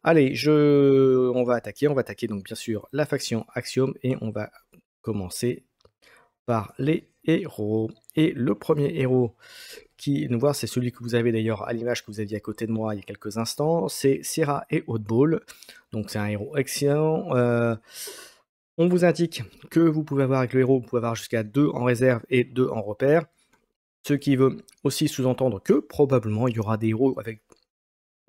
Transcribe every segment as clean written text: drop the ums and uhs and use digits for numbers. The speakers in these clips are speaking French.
Allez, on va attaquer donc bien sûr la faction Axiom et on va commencer par les héros. Et le premier héros qui nous voit, c'est celui que vous avez d'ailleurs à l'image que vous aviez à côté de moi il y a quelques instants, c'est Syrah et Hauteball. Donc c'est un héros excellent. On vous indique que vous pouvez avoir avec le héros, vous pouvez avoir jusqu'à 2 en réserve et 2 en repère. Ce qui veut aussi sous-entendre que probablement il y aura des héros avec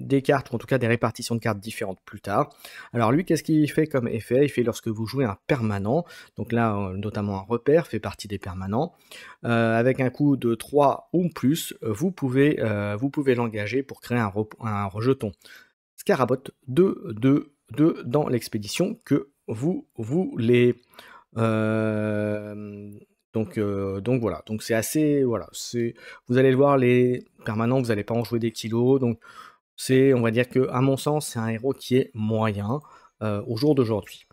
des cartes, ou en tout cas des répartitions de cartes différentes plus tard. Alors lui, qu'est-ce qu'il fait comme effet? Il fait lorsque vous jouez un permanent, donc là, notamment un repère fait partie des permanents, avec un coût de 3 ou plus, vous pouvez l'engager pour créer un rejeton Scarabot de dans l'expédition que vous voulez. Donc voilà, donc c'est assez, voilà, vous allez le voir, les permanents, vous n'allez pas en jouer des kilos, donc on va dire que, à mon sens, c'est un héros qui est moyen au jour d'aujourd'hui.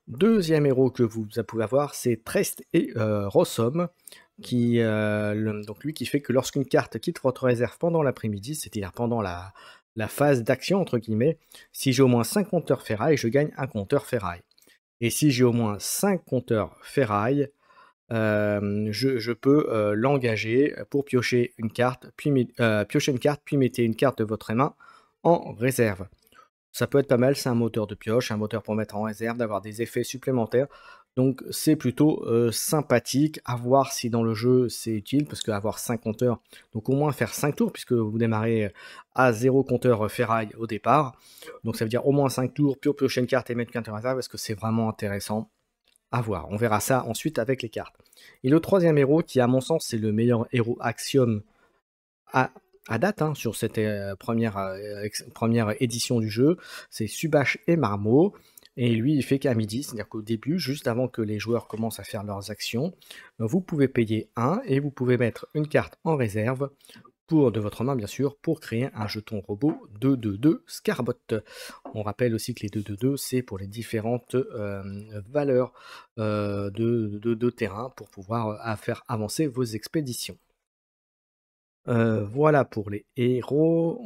Deuxième héros que vous pouvez avoir, c'est Trest et Rossum, donc lui qui fait que lorsqu'une carte quitte votre réserve pendant l'après-midi, c'est-à-dire pendant la phase d'action, entre guillemets, si j'ai au moins 5 compteurs ferraille, je gagne un compteur ferraille. Et si j'ai au moins 5 compteurs ferraille, je peux l'engager pour piocher une carte, puis mettez une carte de votre main en réserve. Ça peut être pas mal, c'est un moteur de pioche, un moteur pour mettre en réserve, d'avoir des effets supplémentaires. Donc c'est plutôt sympathique, à voir si dans le jeu c'est utile, parce qu'avoir 5 compteurs, donc au moins faire 5 tours, puisque vous démarrez à 0 compteur ferraille au départ. Donc ça veut dire au moins 5 tours, puis piocher une carte et mettre une carte en réserve, est-ce que c'est vraiment intéressant? À voir, on verra ça ensuite avec les cartes. Et le troisième héros, qui à mon sens c'est le meilleur héros Axiom à, à date, hein, sur cette première édition du jeu, c'est Subash et Marmot. Et lui, il fait qu'à midi, c'est-à-dire qu'au début, juste avant que les joueurs commencent à faire leurs actions, vous pouvez payer 1 et vous pouvez mettre une carte en réserve de votre main, bien sûr, pour créer un jeton robot 2-2-2 Scarbot. On rappelle aussi que les 2-2-2, c'est pour les différentes valeurs de terrain pour pouvoir faire avancer vos expéditions. Voilà pour les héros.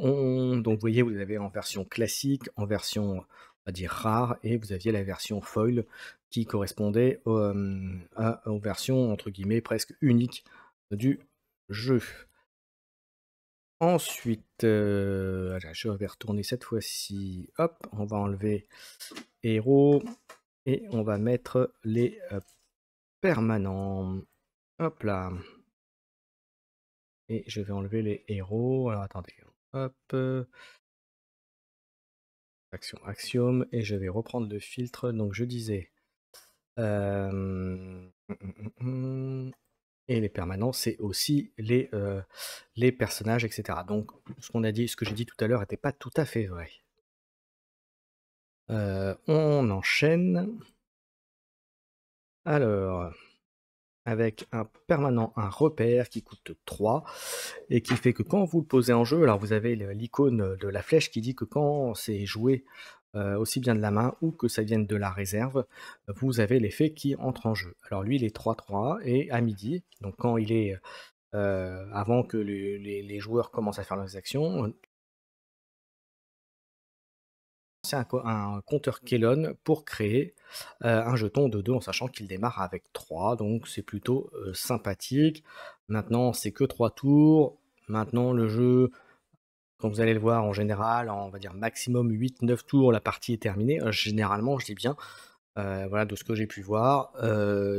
Donc vous voyez, vous avez en version classique, en version, on va dire rare, et vous aviez la version foil qui correspondait aux versions entre guillemets presque uniques du jeu. Ensuite, je vais retourner cette fois-ci. Hop, on va enlever héros et on va mettre les permanents. Hop là. Et je vais enlever les héros. Alors attendez. Hop. Action, Axiom. Et je vais reprendre le filtre. Donc je disais. Et les permanents, c'est aussi les personnages, etc. Donc ce que j'ai dit tout à l'heure n'était pas tout à fait vrai. On enchaîne. Alors, avec un permanent, un repère qui coûte 3 et qui fait que quand vous le posez en jeu, alors vous avez l'icône de la flèche qui dit que quand c'est joué aussi bien de la main ou que ça vienne de la réserve, vous avez l'effet qui entre en jeu. Alors lui, il est 3-3 et à midi, donc quand il est avant que les joueurs commencent à faire leurs actions, c'est un compteur Kellon pour créer un jeton de 2 en sachant qu'il démarre avec 3, donc c'est plutôt sympathique. Maintenant, c'est que 3 tours. Maintenant, le jeu, quand vous allez le voir en général, on va dire maximum 8-9 tours, la partie est terminée. Généralement, je dis bien, voilà, de ce que j'ai pu voir.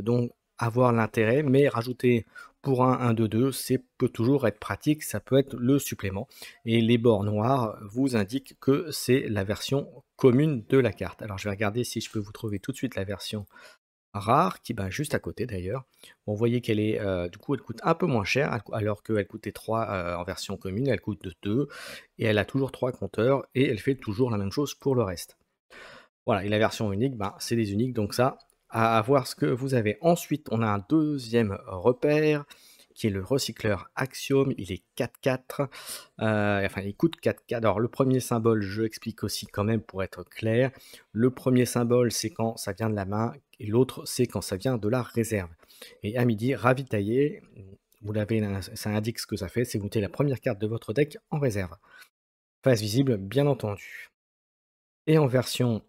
Donc, avoir l'intérêt, mais rajouter pour un 1-2-2, c'est peut toujours être pratique, ça peut être le supplément. Et les bords noirs vous indiquent que c'est la version commune de la carte. Alors, je vais regarder si je peux vous trouver tout de suite la version rare, qui va juste à côté d'ailleurs. Bon, vous voyez qu'elle est, du coup, elle coûte un peu moins cher, alors qu'elle coûtait 3 en version commune, elle coûte 2, et elle a toujours 3 compteurs, et elle fait toujours la même chose pour le reste. Voilà, et la version unique, ben, c'est des uniques, donc ça, à voir ce que vous avez. Ensuite, on a un deuxième repère, qui est le recycleur Axiom, il est 4-4, enfin il coûte 4-4. Alors le premier symbole, je explique aussi quand même pour être clair, le premier symbole c'est quand ça vient de la main, et l'autre c'est quand ça vient de la réserve. Et à midi, ravitailler, ça indique ce que ça fait, c'est vous mettez la première carte de votre deck en réserve. Face visible, bien entendu. Et en version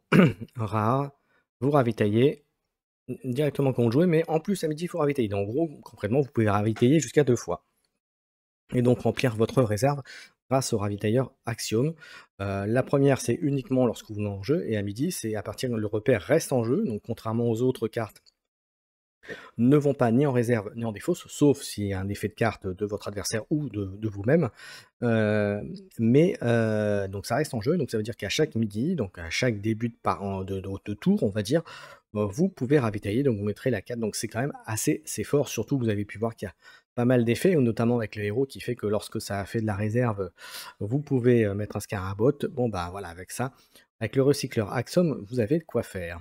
rare, vous ravitaillez directement quand vous jouez, mais en plus à midi, il faut ravitailler. Donc en gros, concrètement, vous pouvez ravitailler jusqu'à 2 fois. Et donc remplir votre réserve grâce au ravitailleur Axiom. La première, c'est uniquement lorsque vous venez en jeu, et à midi, c'est à partir le repère reste en jeu, donc contrairement aux autres cartes, ne vont pas ni en réserve ni en défausse, sauf s'il y a un effet de carte de votre adversaire ou de vous-même. Donc ça reste en jeu, donc ça veut dire qu'à chaque midi, donc à chaque début de tour, on va dire, vous pouvez ravitailler, donc vous mettrez la 4, donc c'est quand même assez c'est fort, surtout vous avez pu voir qu'il y a pas mal d'effets, notamment avec le héros qui fait que lorsque ça a fait de la réserve, vous pouvez mettre un scarabot. Bon bah voilà, avec ça, avec le recycleur Axum, vous avez de quoi faire.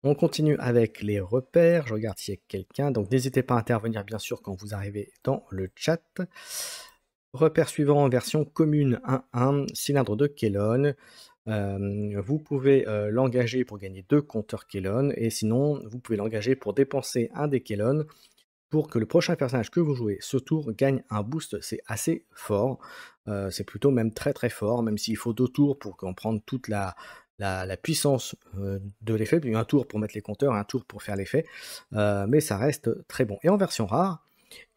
On continue avec les repères. Je regarde s'il y a quelqu'un. Donc n'hésitez pas à intervenir bien sûr quand vous arrivez dans le chat. Repère suivant en version commune 1-1, cylindre de Kellon. Vous pouvez l'engager pour gagner 2 compteurs Kellon, et sinon vous pouvez l'engager pour dépenser un des Kellon pour que le prochain personnage que vous jouez ce tour gagne un boost. C'est assez fort, c'est plutôt même très très fort, même s'il faut 2 tours pour comprendre toute la puissance de l'effet, puis un tour pour mettre les compteurs, un tour pour faire l'effet, mais ça reste très bon. Et en version rare,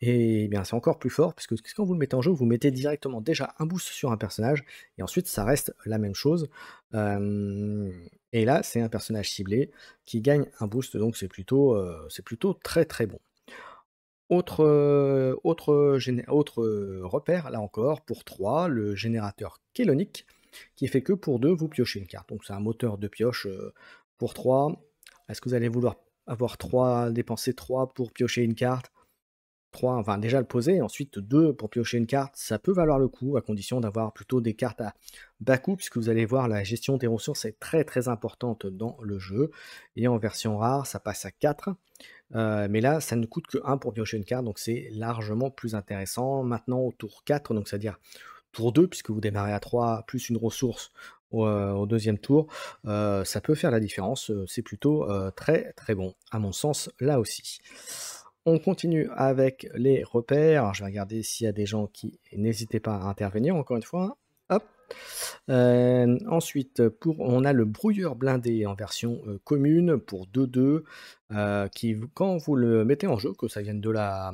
et bien c'est encore plus fort, puisque quand vous le mettez en jeu, vous mettez directement déjà un boost sur un personnage, et ensuite ça reste la même chose. Et là, c'est un personnage ciblé qui gagne un boost, donc c'est plutôt très très bon. Autre repère, là encore, pour 3, le générateur Kellonic, qui fait que pour 2, vous piochez une carte. Donc c'est un moteur de pioche pour 3. Est-ce que vous allez vouloir avoir 3, dépenser 3 pour piocher une carte? 3, enfin déjà le poser, ensuite 2 pour piocher une carte, ça peut valoir le coup, à condition d'avoir plutôt des cartes à bas coût, puisque vous allez voir, la gestion des ressources est très très importante dans le jeu. Et en version rare, ça passe à 4. Mais là, ça ne coûte que 1 pour piocher une carte, donc c'est largement plus intéressant. Maintenant, au tour 4, donc c'est-à-dire tour 2, puisque vous démarrez à 3, plus une ressource au deuxième tour, ça peut faire la différence. C'est plutôt très très bon, à mon sens, là aussi. On continue avec les repères. Alors, je vais regarder s'il y a des gens qui n'hésitez pas à intervenir, encore une fois. Hop. Ensuite, on a le brouilleur blindé en version commune pour 2-2, qui, quand vous le mettez en jeu, que ça vienne de la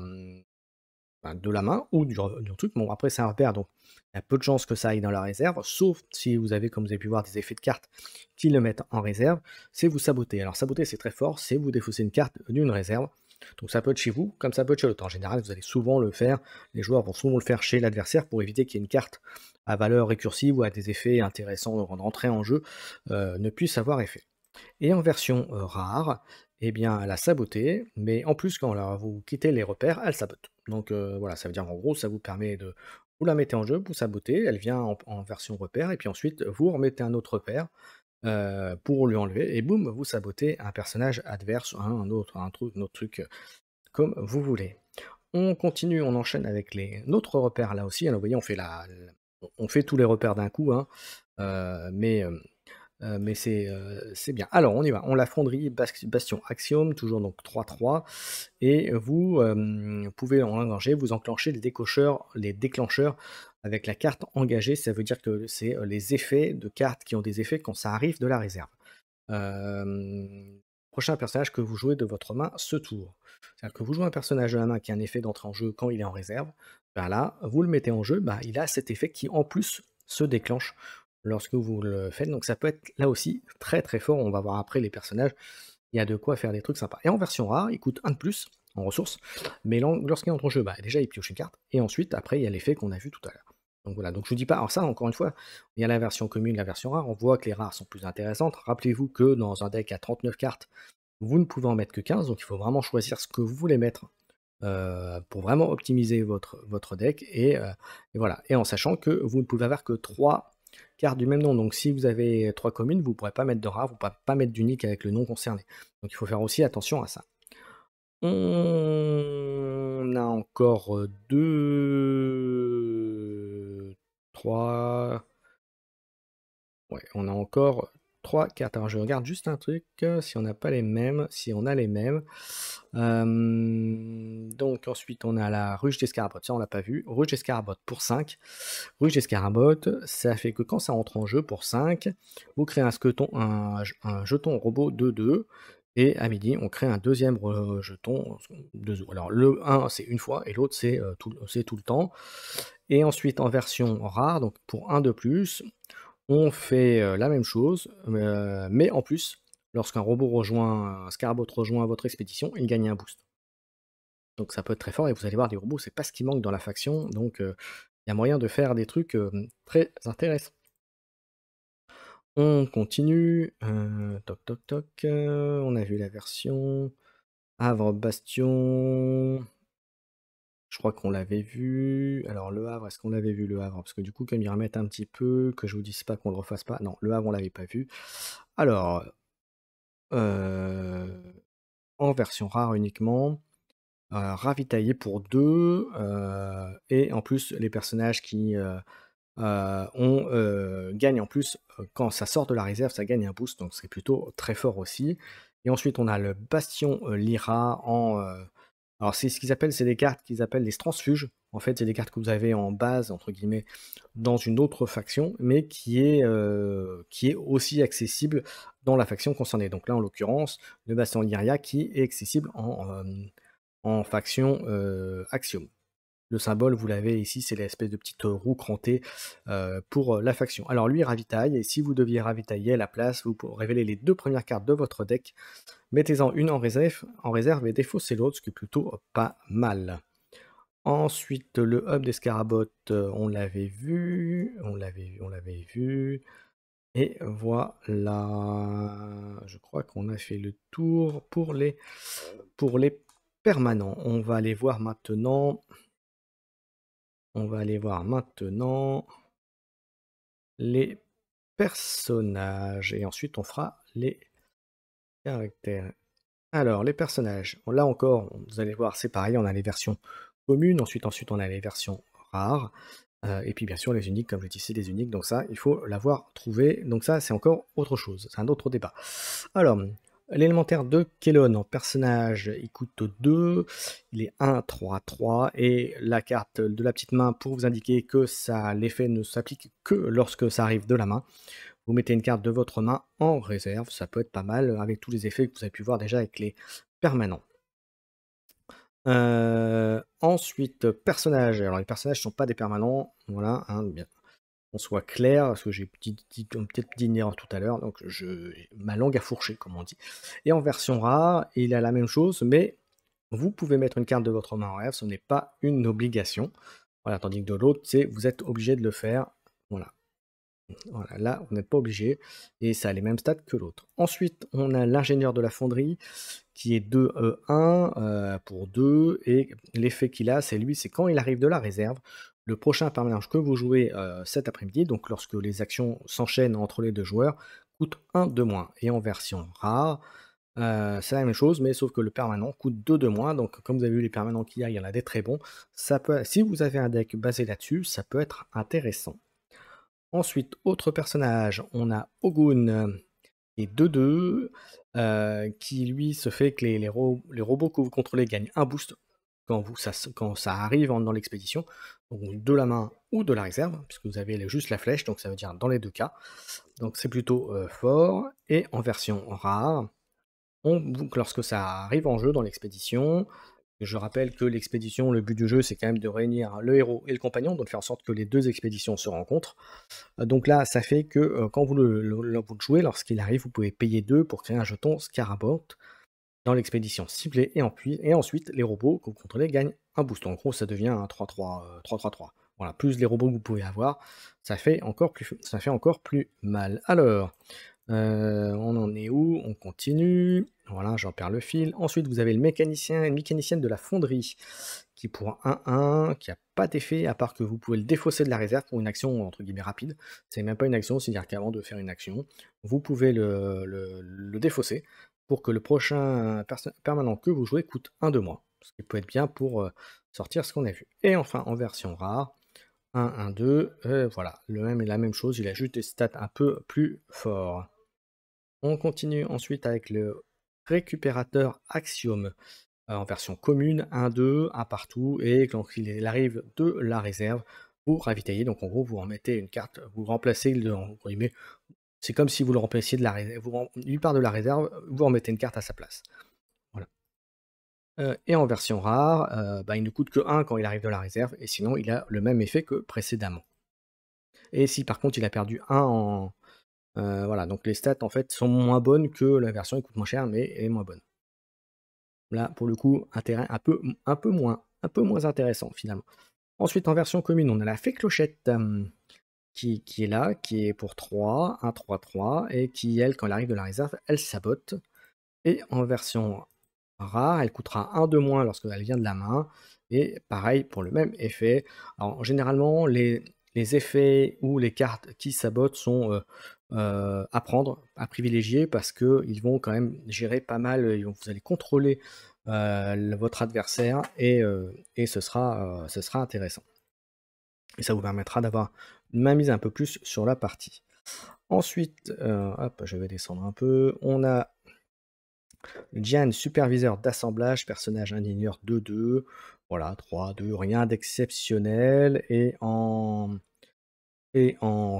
main ou du truc. Bon, après, c'est un repère, donc il y a peu de chances que ça aille dans la réserve, sauf si vous avez, comme vous avez pu voir, des effets de cartes qui le mettent en réserve, c'est vous saboter. Alors, saboter, c'est très fort, c'est vous défausser une carte d'une réserve. Donc ça peut être chez vous, comme ça peut être chez l'autre. En général, vous allez souvent le faire, les joueurs vont souvent le faire chez l'adversaire pour éviter qu'il y ait une carte à valeur récursive ou à des effets intéressants d'entrée en jeu ne puisse avoir effet. Et en version rare, eh bien, elle a saboté, mais en plus, quand vous quittez les repères, elle sabote. Donc voilà, ça veut dire en gros, ça vous permet de. Vous la mettez en jeu, vous sabotez, elle vient en version repère, et puis ensuite, vous remettez un autre repère pour lui enlever, et boum, vous sabotez un personnage adverse, un autre, un autre truc, comme vous voulez. On continue, on enchaîne avec notre repère là aussi. Alors, vous voyez, on fait tous les repères d'un coup, hein, mais c'est bien. Alors, on y va. On la fonderie Bastion Axiom, toujours donc 3-3. Et vous pouvez en engager, vous enclenchez les déclencheurs avec la carte engagée. Ça veut dire que c'est les effets de cartes qui ont des effets quand ça arrive de la réserve. Prochain personnage que vous jouez de votre main ce tour. C'est-à-dire que vous jouez un personnage de la main qui a un effet d'entrée en jeu quand il est en réserve. Ben là, vous le mettez en jeu, ben, il a cet effet qui en plus se déclenche lorsque vous le faites. Donc ça peut être là aussi très très fort. On va voir après les personnages. Il y a de quoi faire des trucs sympas. Et en version rare, il coûte 1 de plus en ressources. Mais lorsqu'il entre en jeu, bah, déjà il pioche une carte. Et ensuite, après, il y a l'effet qu'on a vu tout à l'heure. Donc voilà, donc je vous dis pas, alors ça, encore une fois, il y a la version commune, la version rare. On voit que les rares sont plus intéressantes. Rappelez-vous que dans un deck à 39 cartes, vous ne pouvez en mettre que 15. Donc il faut vraiment choisir ce que vous voulez mettre pour vraiment optimiser votre deck. Et voilà. Et en sachant que vous ne pouvez avoir que 3 cartes du même nom. Donc si vous avez 3 communes, vous ne pourrez pas mettre de rare, vous ne pourrez pas mettre d'unique avec le nom concerné. Donc il faut faire aussi attention à ça. On a encore 2, 3. Ouais, on a encore 3 cartes. Alors je regarde juste un truc, si on n'a pas les mêmes, si on a les mêmes. Donc ensuite on a la ruche d'escarabotte, ça on l'a pas vu. Ruche d'escarabotte pour 5. Ruche d'escarabotte, ça fait que quand ça entre en jeu pour 5, vous créez un jeton robot de 2. Et à midi, on crée un deuxième jeton de zoo. Alors le 1 c'est une fois et l'autre c'est tout le temps. Et ensuite en version rare, donc pour 1 de plus, on fait la même chose, mais en plus, lorsqu'un robot rejoint, un Scarabot rejoint votre expédition, il gagne un boost. Donc ça peut être très fort et vous allez voir des robots, c'est pas ce qui manque dans la faction, donc il y a moyen de faire des trucs très intéressants. On continue, toc toc toc, on a vu la version Havre Bastion. Je crois qu'on l'avait vu. Alors le Havre, est-ce qu'on l'avait vu le Havre? Parce que du coup, comme ils remettent un petit peu, que je vous dise pas qu'on le refasse pas. Non, le Havre, on l'avait pas vu. Alors, en version rare uniquement, ravitaillé pour 2, et en plus les personnages qui, gagnent en plus, quand ça sort de la réserve, ça gagne un boost, donc c'est plutôt très fort aussi. Et ensuite on a le Bastion, Lyra en, alors c'est ce qu'ils appellent, c'est des cartes qu'ils appellent des transfuges. En fait, c'est des cartes que vous avez en base, entre guillemets, dans une autre faction, mais qui est aussi accessible dans la faction concernée. Donc là, en l'occurrence, le Bastion Lyria qui est accessible en faction Axiom. Le symbole, vous l'avez ici, c'est l'espèce de petite roue crantée pour la faction. Alors lui, il ravitaille, et si vous deviez ravitailler à la place, vous pouvez révéler les 2 premières cartes de votre deck. Mettez-en une en réserve et défaussez l'autre, ce qui est plutôt pas mal. Ensuite, le hub des Scarabottes, on l'avait vu, on l'avait vu. Et voilà, je crois qu'on a fait le tour pour les permanents. On va aller voir maintenant les personnages. Et ensuite, on fera les caractères. Alors, les personnages. Là encore, vous allez voir, c'est pareil, on a les versions communes, ensuite on a les versions rares, et puis bien sûr les uniques, comme je dis, c'est des uniques, donc ça, il faut l'avoir trouvé. Donc ça, c'est encore autre chose, c'est un autre débat. Alors, l'élémentaire de Kellon en personnage, il coûte 2, il est 1, 3, 3, et la carte de la petite main pour vous indiquer que l'effet ne s'applique que lorsque ça arrive de la main. Vous mettez une carte de votre main en réserve, ça peut être pas mal avec tous les effets que vous avez pu voir déjà avec les permanents. Ensuite, personnages. Alors les personnages ne sont pas des permanents, voilà, hein, bien qu'on soit clair, parce que j'ai peut-être dit une erreur tout à l'heure, donc ma langue a fourché, comme on dit. Et en version rare, il a la même chose, mais vous pouvez mettre une carte de votre main en réserve, ce n'est pas une obligation. Voilà, tandis que de l'autre, vous êtes obligé de le faire. Voilà. Voilà, là, vous n'êtes pas obligé, et ça a les mêmes stats que l'autre. Ensuite, on a l'ingénieur de la fonderie, qui est 2E1 pour 2, et l'effet qu'il a, c'est quand il arrive de la réserve, le prochain permanent que vous jouez cet après-midi, donc lorsque les actions s'enchaînent entre les 2 joueurs, coûte 1 de moins. Et en version rare, c'est la même chose, mais sauf que le permanent coûte 2 de moins, donc comme vous avez vu les permanents qu'il y a, il y en a des très bons. Si vous avez un deck basé là-dessus, ça peut être intéressant. Ensuite, autre personnage, on a Ogun, qui est 2-2, qui lui se fait que les robots que vous contrôlez gagnent un boost quand ça arrive dans l'expédition, donc de la main ou de la réserve, puisque vous avez juste la flèche, donc ça veut dire dans les 2 cas. Donc c'est plutôt fort. Et en version rare, lorsque ça arrive en jeu dans l'expédition, je rappelle que l'expédition, le but du jeu, c'est quand même de réunir le héros et le compagnon, donc de faire en sorte que les 2 expéditions se rencontrent. Donc là, ça fait que quand vous le jouez, lorsqu'il arrive, vous pouvez payer 2 pour créer un jeton Scarabot dans l'expédition ciblée, et ensuite, les robots que vous contrôlez gagnent un boost. En gros, ça devient un 3-3, 3-3-3. Voilà, plus les robots que vous pouvez avoir, ça fait encore plus mal. Alors, on en est où? On continue. Voilà, j'en perds le fil. Ensuite, vous avez le mécanicien et une mécanicienne de la fonderie qui pour 1-1, qui a pas d'effet, à part que vous pouvez le défausser de la réserve pour une action entre guillemets rapide. C'est même pas une action, c'est-à-dire qu'avant de faire une action, vous pouvez le défausser pour que le prochain permanent que vous jouez coûte 1 de moins. Ce qui peut être bien pour sortir ce qu'on a vu. Et enfin, en version rare, 1, 1, 2, voilà, la même chose, il a juste des stats un peu plus forts. On continue ensuite avec le récupérateur Axiome en version commune, 1-2, un partout, et quand il arrive de la réserve, vous ravitaillez. Donc en gros, vous remettez une carte, vous remplacez entre guillemets, c'est comme si vous le remplaciez de la réserve, lui part de la réserve, vous remettez une carte à sa place. Voilà. Et en version rare, il ne coûte que 1 quand il arrive de la réserve, et sinon il a le même effet que précédemment. Et si par contre il a perdu 1 en... voilà, donc les stats en fait sont moins bonnes que la version, il coûte moins cher, mais elle est moins bonne. Là, pour le coup, intérêt un peu moins intéressant finalement. Ensuite, en version commune, on a la fée clochette qui est là, qui est pour 3, 1, 3, 3, et qui, elle, quand elle arrive de la réserve, elle sabote. Et en version rare, elle coûtera 1 de moins lorsqu'elle vient de la main. Et pareil pour le même effet. Alors, généralement, les effets ou les cartes qui sabotent sont à prendre, à privilégier, parce qu'ils vont quand même gérer pas mal, vous allez contrôler votre adversaire, et ce sera intéressant. Et ça vous permettra d'avoir une mainmise un peu plus sur la partie. Ensuite, hop, je vais descendre un peu. On a Gian, superviseur d'assemblage, personnage ingénieur 2-2. Voilà, 3-2, rien d'exceptionnel. Et en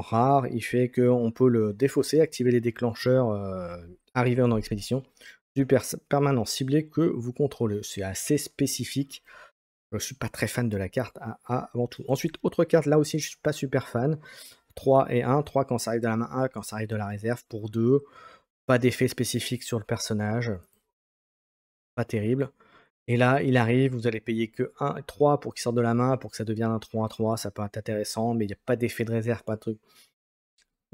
rare, il fait qu'on peut le défausser, activer les déclencheurs arrivés en expédition du permanent ciblé que vous contrôlez. C'est assez spécifique. Je ne suis pas très fan de la carte avant tout. Ensuite, autre carte, là aussi je ne suis pas super fan. 3 et 1, 3 quand ça arrive de la main, 1 quand ça arrive de la réserve, pour 2. Pas d'effet spécifique sur le personnage. Pas terrible. Et là, il arrive, vous allez payer que 1 et 3 pour qu'il sorte de la main, pour que ça devienne un 3-3, ça peut être intéressant, mais il n'y a pas d'effet de réserve, pas de truc.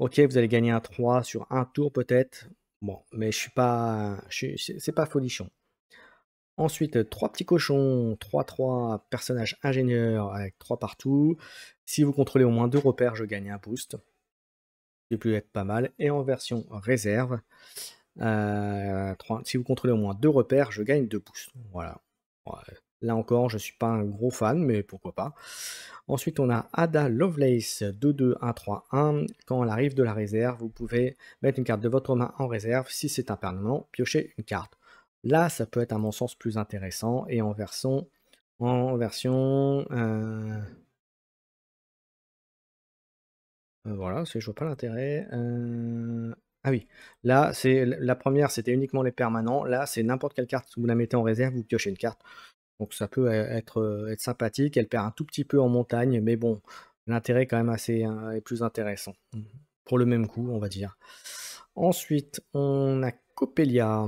Ok, vous allez gagner un 3 sur un tour peut-être. Bon, mais je suis pas. C'est pas folichon. Ensuite, 3 petits cochons, 3-3, personnage ingénieur avec 3 partout. Si vous contrôlez au moins 2 repères, je gagne un boost. Ça peut être pas mal. Et en version réserve, si vous contrôlez au moins 2 repères, je gagne 2 boosts. Voilà. Ouais. Là encore, je ne suis pas un gros fan, mais pourquoi pas. Ensuite, on a Ada Lovelace 2-2-1-3-1. Quand elle arrive de la réserve, vous pouvez mettre une carte de votre main en réserve. Si c'est un permanent, piochez une carte. Là, ça peut être à mon sens plus intéressant. Et en version... voilà, je vois pas l'intérêt. Ah oui, là, c'est la première, c'était uniquement les permanents. Là, c'est n'importe quelle carte, vous la mettez en réserve, vous piochez une carte. Donc ça peut être sympathique. Elle perd un tout petit peu en montagne, mais bon, l'intérêt est quand même assez est plus intéressant. Pour le même coup, on va dire. Ensuite, on a Coppelia.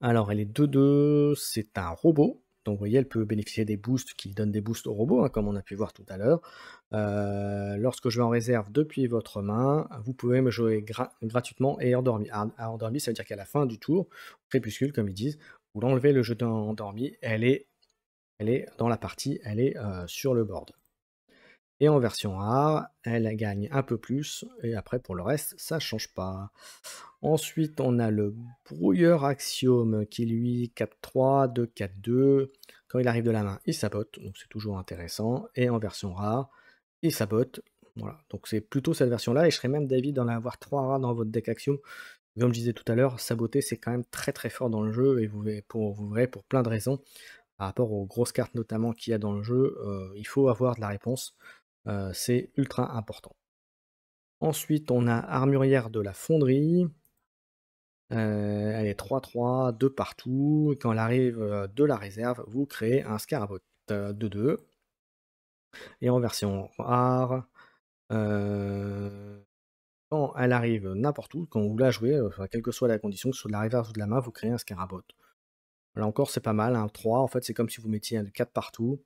Alors, elle est 2-2, c'est un robot. Donc, vous voyez, elle peut bénéficier des boosts qui donnent des boosts au robot, hein, comme on a pu voir tout à l'heure. Lorsque je vais en réserve depuis votre main, vous pouvez me jouer gratuitement et endormi. Endormi, ça veut dire qu'à la fin du tour, crépuscule, comme ils disent, vous enlevez le jeu endormi, elle est dans la partie, elle est sur le board. Et en version rare, elle gagne un peu plus, et après pour le reste, ça change pas. Ensuite, on a le brouilleur Axiome qui lui 4-3, 2-4-2. Quand il arrive de la main, il sabote, donc c'est toujours intéressant. Et en version rare, il sabote. Voilà, donc c'est plutôt cette version-là, et je serais même d'avis d'en avoir 3 rares dans votre deck Axiome. Comme je disais tout à l'heure, saboter c'est quand même très très fort dans le jeu, et vous verrez pour plein de raisons. Par rapport aux grosses cartes notamment qu'il y a dans le jeu, il faut avoir de la réponse. C'est ultra important. Ensuite, on a Armurière de la Fonderie. Elle est 3-3, 2 partout. Quand elle arrive de la réserve, vous créez un Scarabot 2-2. Et en version rare, quand elle arrive n'importe où, quand vous la jouez, quelle que soit la condition, que ce soit de la réserve ou de la main, vous créez un Scarabot. Là encore, c'est pas mal, un 3, en fait, c'est comme si vous mettiez un 4 partout.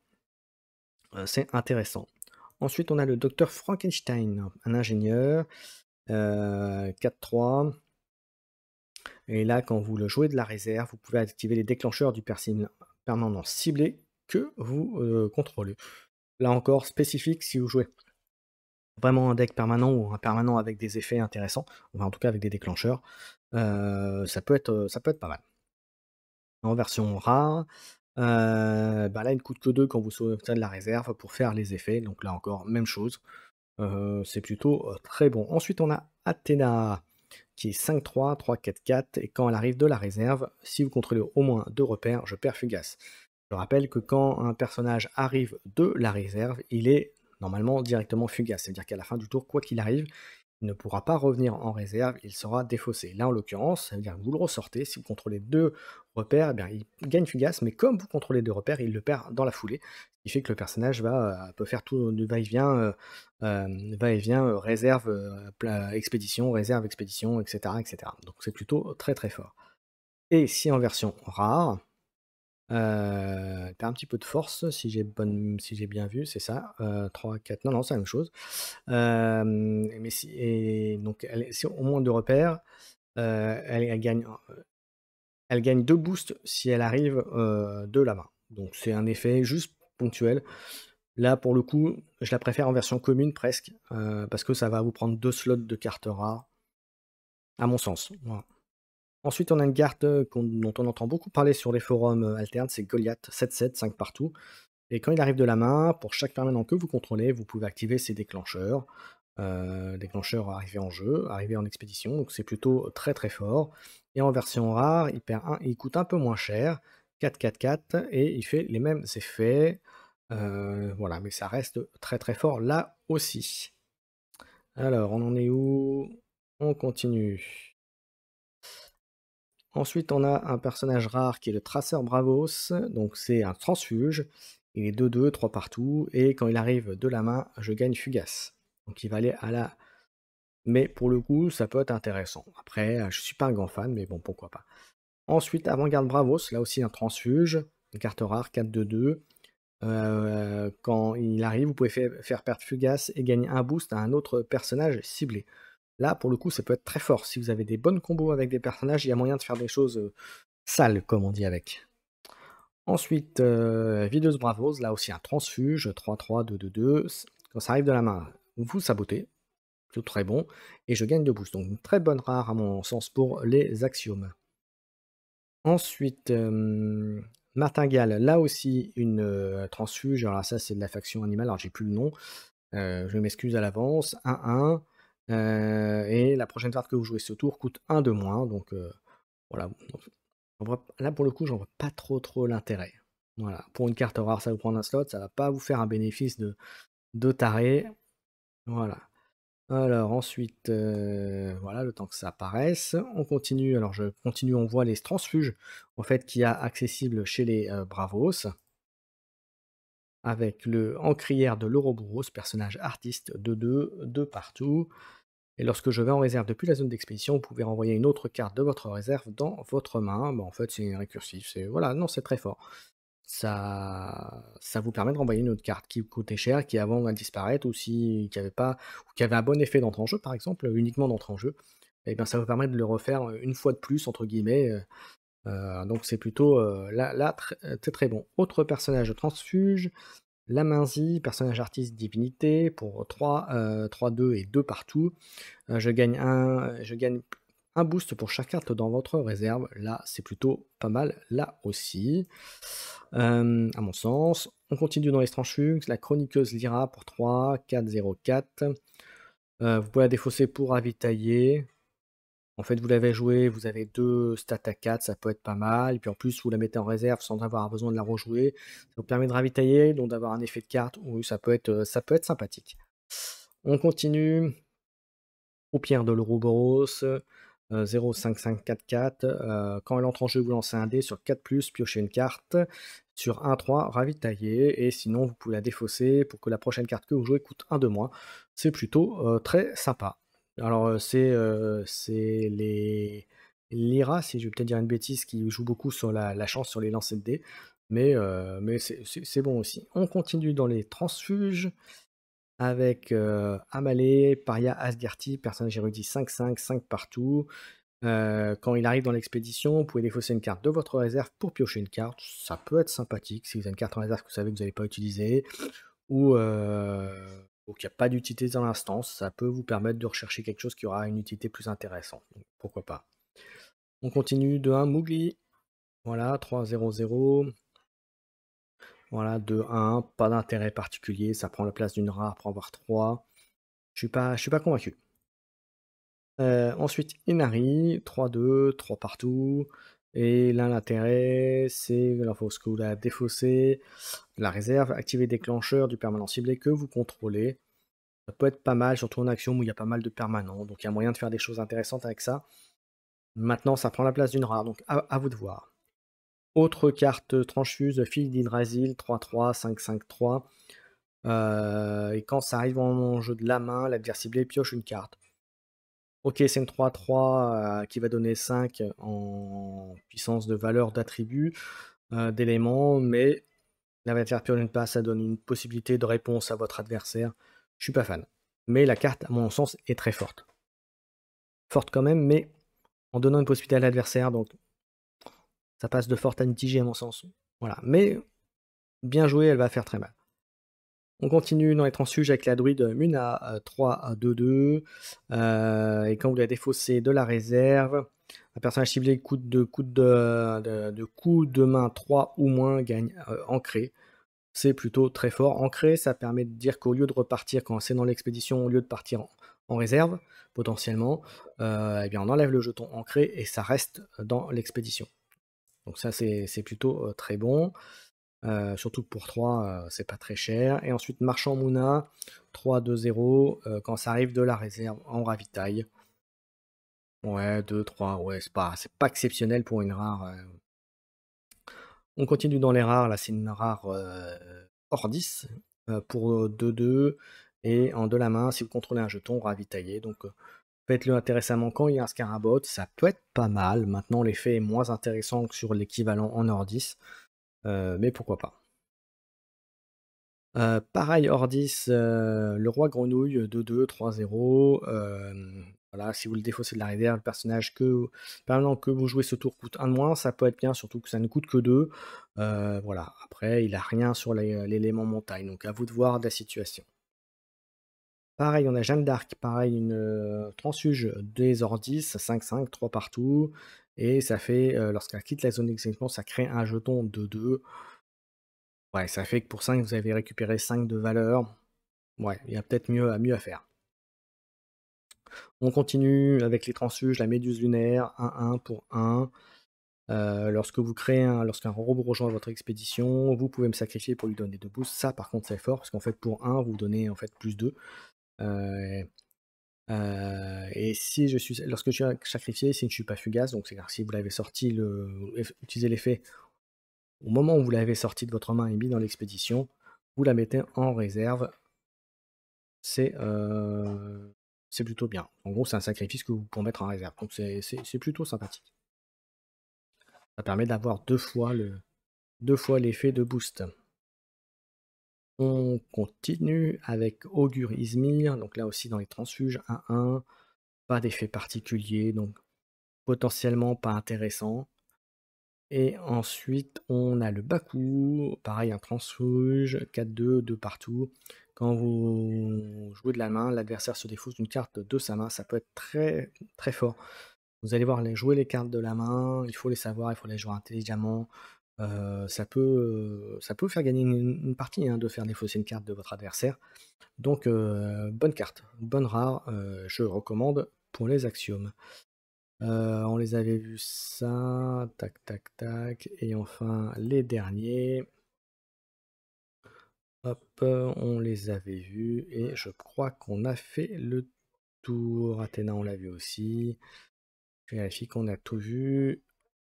C'est intéressant. Ensuite, on a le docteur Frankenstein, un ingénieur, 4-3. Et là, quand vous le jouez de la réserve, vous pouvez activer les déclencheurs du permanent ciblé que vous contrôlez. Là encore, spécifique si vous jouez vraiment un deck permanent ou un permanent avec des effets intéressants, enfin en tout cas avec des déclencheurs, ça peut être pas mal. En version rare, là il ne coûte que 2 quand vous sortez de la réserve pour faire les effets, donc là encore, même chose. C'est plutôt très bon. Ensuite, on a Athéna qui est 5-3, 3-4-4, et quand elle arrive de la réserve, si vous contrôlez au moins 2 repères, je perds Fugace. Je rappelle que quand un personnage arrive de la réserve, il est normalement directement Fugace. C'est-à-dire qu'à la fin du tour, quoi qu'il arrive, il ne pourra pas revenir en réserve, il sera défaussé. Là, en l'occurrence, ça veut dire que vous le ressortez, si vous contrôlez 2 repères, eh bien, il gagne Fugace, mais comme vous contrôlez 2 repères, il le perd dans la foulée. Ce qui fait que le personnage peut faire tout du va-et-vient, réserve, expédition, etc., etc. Donc c'est plutôt très très fort. Et si en version rare, tu un petit peu de force si j'ai bien vu, c'est ça, 3, 4 non, non, c'est la même chose. Mais si et donc si au moins 2 repères, elle gagne 2 boosts si elle arrive, de la main. Donc c'est un effet juste ponctuel. Là, pour le coup, je la préfère en version commune presque, parce que ça va vous prendre 2 slots de cartes rares, à mon sens, voilà. Ensuite, on a une carte, dont on entend beaucoup parler sur les forums, alternes, c'est Goliath, 7-7, 5 partout. Et quand il arrive de la main, pour chaque permanent que vous contrôlez, vous pouvez activer ses déclencheurs. Déclencheur arrivé en jeu, arrivé en expédition, donc c'est plutôt très très fort. Et en version rare, il coûte un peu moins cher, 4-4-4, et il fait les mêmes effets. Voilà, mais ça reste très très fort là aussi. Alors, on en est où? On continue. Ensuite, on a un personnage rare qui est le Traceur Bravos, donc c'est un transfuge. Il est 2-2, 3 partout, et quand il arrive de la main, je gagne Fugace. Donc il va aller à la. Mais pour le coup, ça peut être intéressant. Après, je suis pas un grand fan, mais bon, pourquoi pas. Ensuite, Avant-Garde Bravos, là aussi un transfuge, une carte rare, 4-2-2. Quand il arrive, vous pouvez faire perdre Fugace et gagner un boost à un autre personnage ciblé. Là, pour le coup, ça peut être très fort. Si vous avez des bonnes combos avec des personnages, il y a moyen de faire des choses sales, comme on dit avec. Ensuite, Videuse Bravos, là aussi un transfuge, 3-3, 2-2-2. Quand ça arrive de la main, vous sabotez, tout très bon, et je gagne de boost. Donc une très bonne rare à mon sens pour les axiomes. Ensuite, Martingale, là aussi une transfuge. Alors ça, c'est de la faction animale, alors j'ai plus le nom. Je m'excuse à l'avance. 1-1. Et la prochaine carte que vous jouez ce tour coûte 1 de moins. Donc voilà. Là, pour le coup, j'en vois pas trop l'intérêt. Voilà. Pour une carte rare, ça vous prend un slot. Ça va pas vous faire un bénéfice de taré. Voilà. Alors ensuite, voilà, le temps que ça apparaisse. On continue. Alors je continue, on voit les transfuges, en fait, qu'il y a accessibles chez les Bravos. Avec le Encrière de l'Ouroboros, personnage artiste de 2 partout. Et lorsque je vais en réserve depuis la zone d'expédition, vous pouvez renvoyer une autre carte de votre réserve dans votre main. Bon, en fait, c'est récursif. Voilà, non, c'est très fort. Ça vous permet de renvoyer une autre carte qui coûtait cher, qui avant va disparaître, ou qui avait pas, ou qui avait un bon effet d'entrée en jeu, par exemple, uniquement d'entrée en jeu. Et bien, ça vous permet de le refaire une fois de plus, entre guillemets. Donc c'est plutôt là très très bon. Autre personnage de transfuge, Laminzi, personnage artiste divinité, pour 3-2 et 2 partout. Je gagne un boost pour chaque carte dans votre réserve. Là, c'est plutôt pas mal, là aussi, à mon sens. On continue dans les transfuges. La chroniqueuse Lyra pour 3, 4-0-4. Vous pouvez la défausser pour ravitailler. En fait, vous l'avez joué, vous avez 2 stats à 4, ça peut être pas mal. Et puis en plus, vous la mettez en réserve sans avoir besoin de la rejouer. Ça vous permet de ravitailler, donc d'avoir un effet de carte. Oui, ça peut être sympathique. On continue. Paupière de l'Ouroboros, 0-5-5-4-4. Quand elle entre en jeu, vous lancez un dé sur 4+, piochez une carte. Sur 1-3, ravitailler. Et sinon, vous pouvez la défausser pour que la prochaine carte que vous jouez coûte 1 de moins. C'est plutôt très sympa. Alors, c'est les Lyra, si je vais peut-être dire une bêtise, qui joue beaucoup sur la chance sur les lancers de dés. Mais c'est bon aussi. On continue dans les transfuges avec Amalé, Paria, Asgarty, personnage érudit 5-5, 5 partout. Quand il arrive dans l'expédition, vous pouvez défausser une carte de votre réserve pour piocher une carte. Ça peut être sympathique si vous avez une carte en réserve que vous savez que vous n'allez pas utiliser, ou qu'il n'y a pas d'utilité dans l'instance. Ça peut vous permettre de rechercher quelque chose qui aura une utilité plus intéressante. Donc, pourquoi pas. On continue de 1 Mougli. Voilà, 3-0-0. Voilà, 2-1, pas d'intérêt particulier, ça prend la place d'une rare pour avoir 3. Je suis pas convaincu. Ensuite Inari, 3-2, 3 partout. Et là, l'intérêt, c'est lorsque vous la défaussez, la réserve, activer déclencheur du permanent ciblé que vous contrôlez. Ça peut être pas mal, surtout en action où il y a pas mal de permanents. Donc il y a moyen de faire des choses intéressantes avec ça. Maintenant, ça prend la place d'une rare, donc à vous de voir. Autre carte transfuse, fille d'Hydrasil, 3-3, 5-5-3. Et quand ça arrive en jeu de la main, l'adversaire ciblé pioche une carte. Ok, c'est une 3-3 qui va donner 5 en puissance de valeur d'attribut, d'éléments, mais l'adversaire pioche une passe, ça donne une possibilité de réponse à votre adversaire. Je suis pas fan. Mais la carte, à mon sens, est très forte. Forte quand même, mais en donnant une possibilité à l'adversaire, donc ça passe de forte à mitigée à mon sens. Voilà, mais bien joué, elle va faire très mal. On continue dans les transfuges avec la druide Muna 3-2-2. Et quand vous la défaussez de la réserve, un personnage ciblé coup de main 3 ou moins gagne ancré. C'est plutôt très fort. Ancré, ça permet de dire qu'au lieu de repartir quand c'est dans l'expédition, au lieu de partir en réserve, potentiellement, eh bien on enlève le jeton ancré et ça reste dans l'expédition. Donc ça c'est plutôt très bon. Surtout que pour 3, c'est pas très cher. Et ensuite, Marchand Mouna, 3-2-0. Quand ça arrive de la réserve, en ravitaille. Ouais, 2-3, ouais, c'est pas exceptionnel pour une rare. On continue dans les rares, là, c'est une rare Ordis pour 2-2. Et en de la main, si vous contrôlez un jeton, ravitaillé. Donc, faites-le intéressamment quand il y a un Scarabot. Ça peut être pas mal. Maintenant, l'effet est moins intéressant que sur l'équivalent en Ordis. Mais pourquoi pas. Pareil, Ordis, le roi grenouille, 2-2, 3-0. Voilà, si vous le défaussez de la réserve, le personnage permanent que vous jouez ce tour coûte 1 de moins, ça peut être bien, surtout que ça ne coûte que 2. Voilà, après, il a rien sur l'élément montagne, donc à vous de voir de la situation. Pareil, on a Jeanne d'Arc, pareil, une transfuge des Ordis, 5-5, 3 partout. Et ça fait, lorsqu'elle quitte la zone d'exécution, ça crée un jeton de 2. Ouais, ça fait que pour 5, vous avez récupéré 5 de valeur. Ouais, il y a peut-être mieux à faire. On continue avec les transfuges, la méduse lunaire, 1-1 pour 1. Lorsqu'un robot rejoint votre expédition, vous pouvez me sacrifier pour lui donner 2 boosts. Ça, par contre, c'est fort, parce qu'en fait, pour 1, vous donnez en fait plus 2. Et si lorsque je suis sacrifié, si je ne suis pas fugace, donc c'est-à-dire si vous l'avez sorti, utilisez l'effet au moment où vous l'avez sorti de votre main et mis dans l'expédition, vous la mettez en réserve. C'est plutôt bien. En gros, c'est un sacrifice que vous pouvez mettre en réserve. Donc c'est plutôt sympathique. Ça permet d'avoir deux fois l'effet de boost. On continue avec Augure Izmir. Donc là aussi dans les transfuges, 1-1. Pas d'effet particulier, donc potentiellement pas intéressant. Et ensuite, on a le Baku, pareil, un transfuge, 4-2, 2 partout. Quand vous jouez de la main, l'adversaire se défausse d'une carte de sa main, ça peut être très, très fort. Vous allez voir, jouer les cartes de la main, il faut les savoir, il faut les jouer intelligemment. Ça peut faire gagner une partie, hein, de faire défausser une carte de votre adversaire. Donc, bonne carte, bonne rare, je recommande pour les axiomes. On les avait vus ça, tac tac tac, et enfin les derniers, hop, on les avait vus, et je crois qu'on a fait le tour. Athéna, on l'a vu aussi. Je vérifie qu'on a tout vu.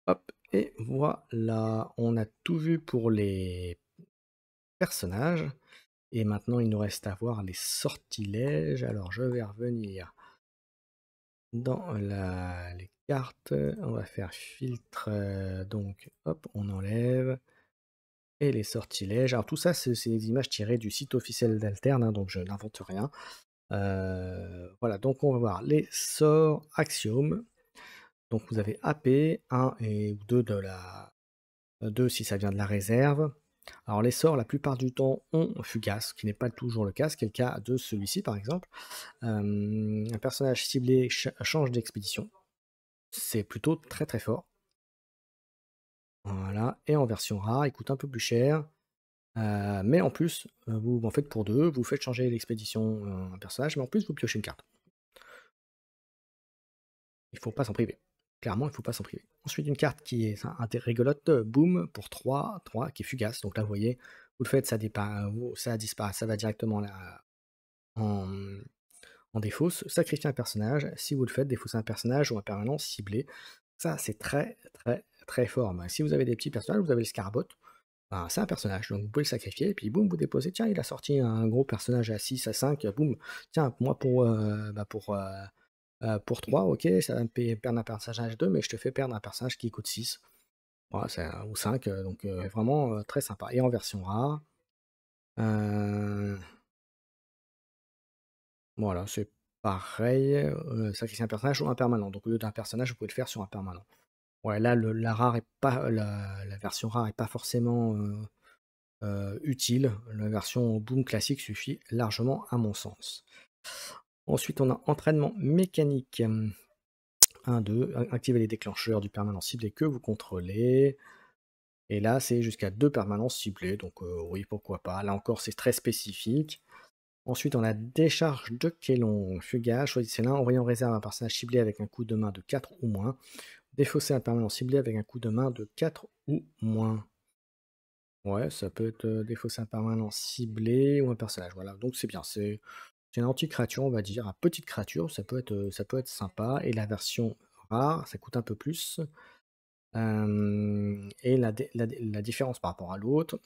Hop, et voilà, on a tout vu pour les personnages. Et maintenant, il nous reste à voir les sortilèges. Alors, je vais revenir dans les cartes. On va faire filtre. Donc, hop, on enlève. Et les sortilèges. Alors, tout ça, c'est des images tirées du site officiel d'Alterne, hein, donc je n'invente rien. Voilà, donc on va voir les sorts axiomes. Donc, vous avez AP, 1 et 2 2 si ça vient de la réserve. Alors les sorts, la plupart du temps, ont fugace, ce qui n'est pas toujours le cas, ce qui est le cas de celui-ci par exemple. Un personnage ciblé change d'expédition. C'est plutôt très très fort. Voilà, et en version rare, il coûte un peu plus cher. Mais en plus, vous en faites pour 2, vous faites changer l'expédition un personnage, mais en plus vous piochez une carte. Il faut pas s'en priver. Clairement, il faut pas s'en priver. Ensuite, une carte qui est rigolote, Boom pour 3 qui est fugace. Donc là, vous voyez, vous le faites, ça disparaît, ça va directement là en, en défausse. Sacrifier un personnage. Si vous le faites, défausser un personnage ou un permanent ciblé. Ça, c'est très, très, très fort. Ben, si vous avez des petits personnages, vous avez le Scarabot. Ben, c'est un personnage, donc vous pouvez le sacrifier, et puis boum, vous déposez. Tiens, il a sorti un gros personnage à 6, à 5, boum. Tiens, moi pour 3, ok, ça va me perdre un personnage 2, mais je te fais perdre un personnage qui coûte 6. Voilà, ou 5, donc vraiment très sympa. Et en version rare, euh, voilà, c'est pareil. Sacrifier un personnage ou un permanent. Donc au lieu d'un personnage, vous pouvez le faire sur un permanent. Ouais, là, la rare est pas, la version rare est pas forcément utile. La version Boom classique suffit largement à mon sens. Ensuite, on a entraînement mécanique. 1, 2, activer les déclencheurs du permanent ciblé que vous contrôlez. Et là, c'est jusqu'à 2 permanents ciblés, donc oui, pourquoi pas. Là encore, c'est très spécifique. Ensuite, on a décharge de Kélon. Fuga, choisissez l'un, envoyez en réserve un personnage ciblé avec un coup de main de 4 ou moins. Défausser un permanent ciblé avec un coup de main de 4 ou moins. Ouais, ça peut être défausser un permanent ciblé ou un personnage. Voilà, donc c'est bien. C'est une anti-créature, on va dire. Une petite créature, ça peut être sympa. Et la version rare, ça coûte un peu plus. Et la différence par rapport à l'autre,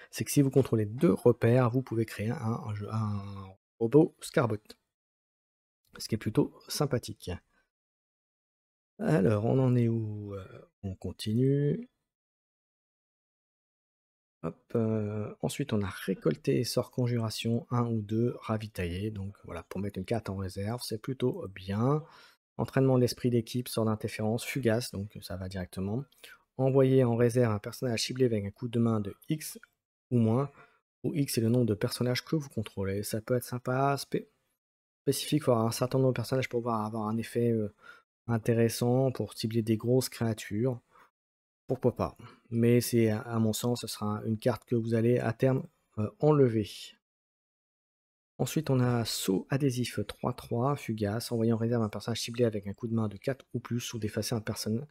c'est que si vous contrôlez 2 repères, vous pouvez créer un robot Scarbot. Ce qui est plutôt sympathique. Alors, on en est où? On continue. Hop, ensuite, on a récolté sort conjuration 1 ou 2, ravitaillé. Donc voilà, pour mettre une carte en réserve, c'est plutôt bien. Entraînement de l'esprit d'équipe, sort d'interférence, fugace, donc ça va directement. Envoyer en réserve un personnage ciblé avec un coup de main de X ou moins, où X est le nombre de personnages que vous contrôlez. Ça peut être sympa, spécifique, il faut avoir un certain nombre de personnages pour pouvoir avoir un effet intéressant, pour cibler des grosses créatures. Pourquoi pas? Mais c'est, à mon sens, ce sera une carte que vous allez à terme enlever. Ensuite, on a saut adhésif 3-3, fugace, envoyer en réserve un personnage ciblé avec un coup de main de 4 ou plus, ou d'effacer un personnage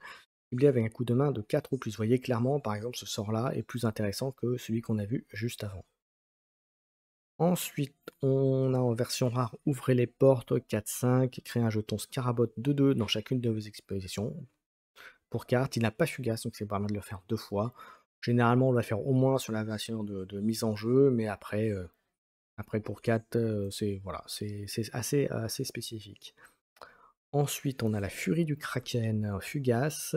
ciblé avec un coup de main de 4 ou plus. Vous voyez clairement, par exemple, ce sort-là est plus intéressant que celui qu'on a vu juste avant. Ensuite, on a en version rare, ouvrez les portes 4-5, créez un jeton Scarabot 2-2 dans chacune de vos expositions. Pour carte, il n'a pas fugace, donc c'est permet de le faire 2 fois. Généralement, on va faire au moins sur la version de mise en jeu, mais après, après pour 4, c'est voilà, c'est assez spécifique. Ensuite, on a la Furie du Kraken, fugace.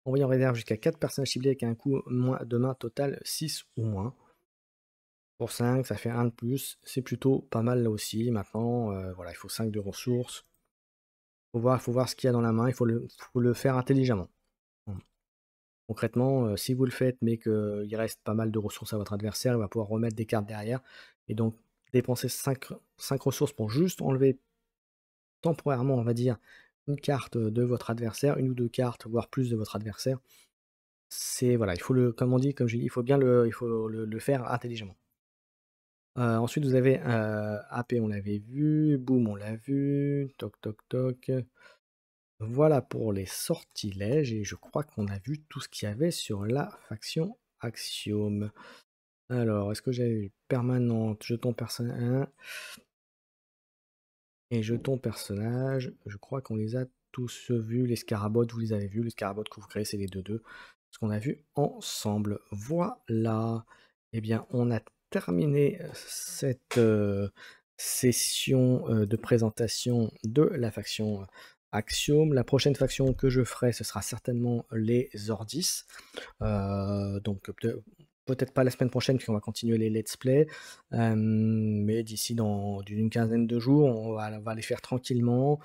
Envoyez en réserve jusqu'à 4 personnages ciblés avec un coup de main total 6 ou moins. Pour 5, ça fait 1 de plus. C'est plutôt pas mal là aussi. Maintenant, voilà, il faut 5 de ressources. Faut voir ce qu'il y a dans la main. Il faut le faire intelligemment. Concrètement, si vous le faites, mais qu'il reste pas mal de ressources à votre adversaire, il va pouvoir remettre des cartes derrière. Et donc, dépenser 5 ressources pour juste enlever temporairement, on va dire, une carte de votre adversaire, une ou 2 cartes, voire plus de votre adversaire. C'est voilà, il faut comme on dit, comme j'ai dit, il faut le faire intelligemment. Ensuite, vous avez AP, on l'avait vu, Boom, on l'a vu, toc toc toc. Voilà pour les sortilèges, et je crois qu'on a vu tout ce qu'il y avait sur la faction Axiome. Alors, est-ce que j'avais permanente, jeton personnage et jeton personnage? Je crois qu'on les a tous vus. Les scarabots, vous les avez vus. Les scarabots que vous créez, c'est les 2-2. Ce qu'on a vu ensemble. Voilà. Eh bien, on a terminé cette session de présentation de la faction Axiome. La prochaine faction que je ferai, ce sera certainement les Ordis. Donc peut-être pas la semaine prochaine, puisqu'on va continuer les let's play, mais d'ici d'une quinzaine de jours, on va les faire tranquillement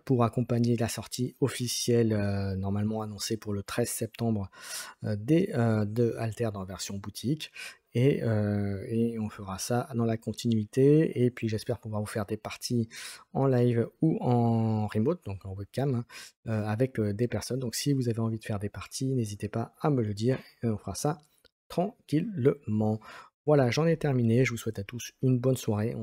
pour accompagner la sortie officielle, normalement annoncée pour le 13 septembre, de Alter dans la version boutique. Et on fera ça dans la continuité. Et puis j'espère pouvoir vous faire des parties en live ou en remote, donc en webcam, avec des personnes. Donc si vous avez envie de faire des parties, n'hésitez pas à me le dire et on fera ça tranquillement. Voilà, j'en ai terminé. Je vous souhaite à tous une bonne soirée.